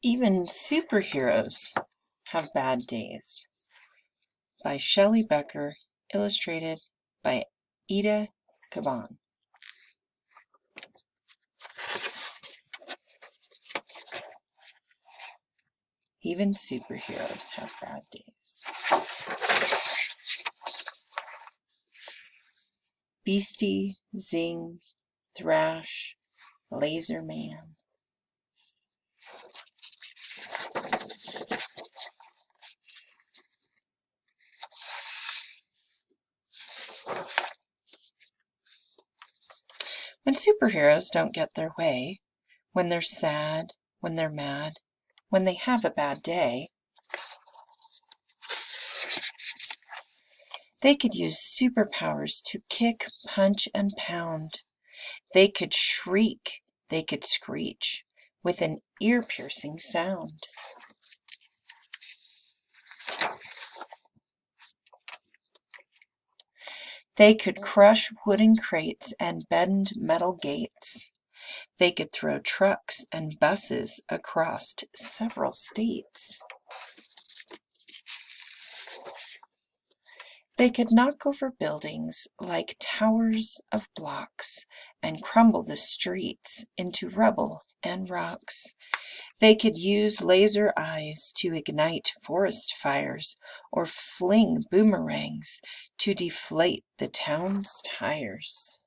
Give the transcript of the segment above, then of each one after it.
Even superheroes have bad days. By Shelley Becker, illustrated by Ida Caban. Even superheroes have bad days. Beastie, Zing, Thrash, Laser Man. When superheroes don't get their way, when they're sad, when they're mad, when they have a bad day, they could use superpowers to kick, punch, and pound. They could shriek, they could screech, with an ear-piercing sound. They could crush wooden crates and bend metal gates. They could throw trucks and buses across several states. They could knock over buildings like towers of blocks and crumble the streets into rubble and rocks. They could use laser eyes to ignite forest fires or fling boomerangs to deflate the town's tires.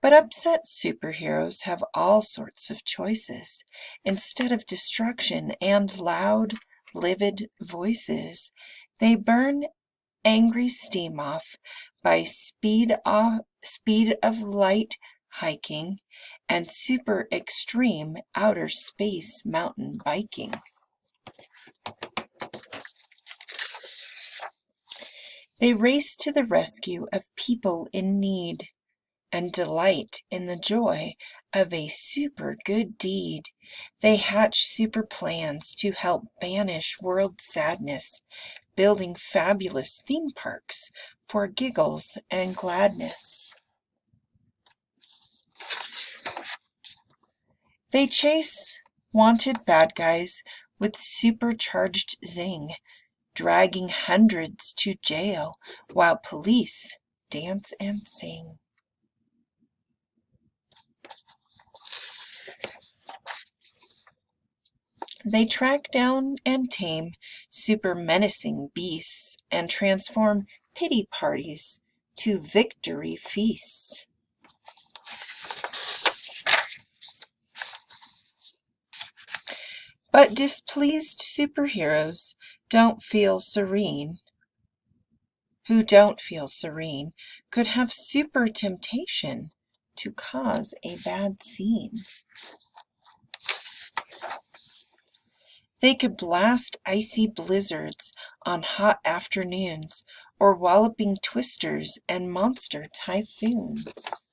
But upset superheroes have all sorts of choices. Instead of destruction and loud, livid voices, they burn angry steam off by speed of light hiking and super extreme outer space mountain biking. They race to the rescue of people in need and delight in the joy of a super good deed. They hatch super plans to help banish world sadness, building fabulous theme parks for giggles and gladness. They chase wanted bad guys with supercharged zing, dragging hundreds to jail while police dance and sing. They track down and tame super menacing beasts and transform pity parties to victory feasts. But displeased superheroes who don't feel serene, could have super temptation to cause a bad scene. They could blast icy blizzards on hot afternoons, or walloping twisters and monster typhoons.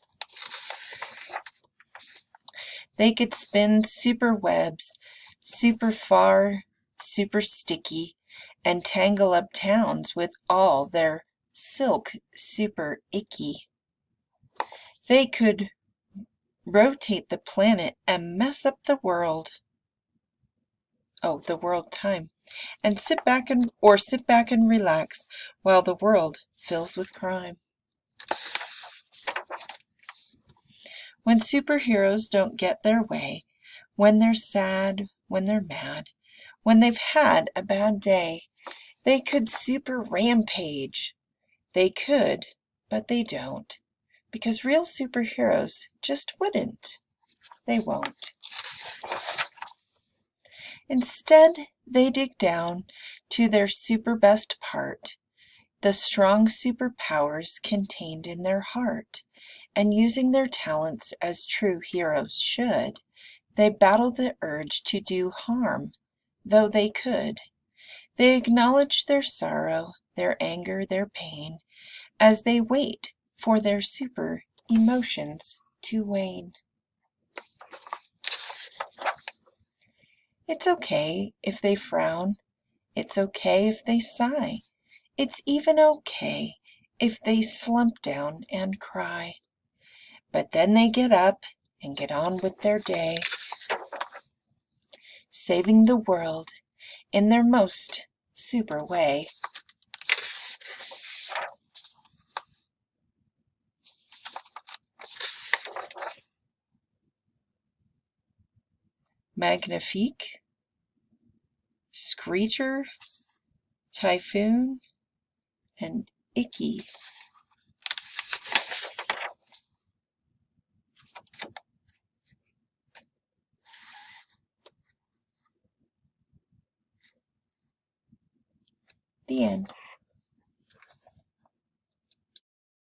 They could spin super webs, super far, super sticky, and tangle up towns with all their silk super icky. They could rotate the planet and mess up the world. The world time. And sit back and relax while the world fills with crime. When superheroes don't get their way, when they're sad, when they're mad, when they've had a bad day, they could super rampage. They could, but they don't, because real superheroes just wouldn't. They won't. Instead, they dig down to their super best part, the strong superpowers contained in their heart, and using their talents as true heroes should, they battle the urge to do harm, though they could. They acknowledge their sorrow, their anger, their pain, as they wait for their super emotions to wane. It's okay if they frown. It's okay if they sigh. It's even okay if they slump down and cry. But then they get up and get on with their day, saving the world in their most super way. Magnifique, Screecher, Typhoon, and Icky. The end.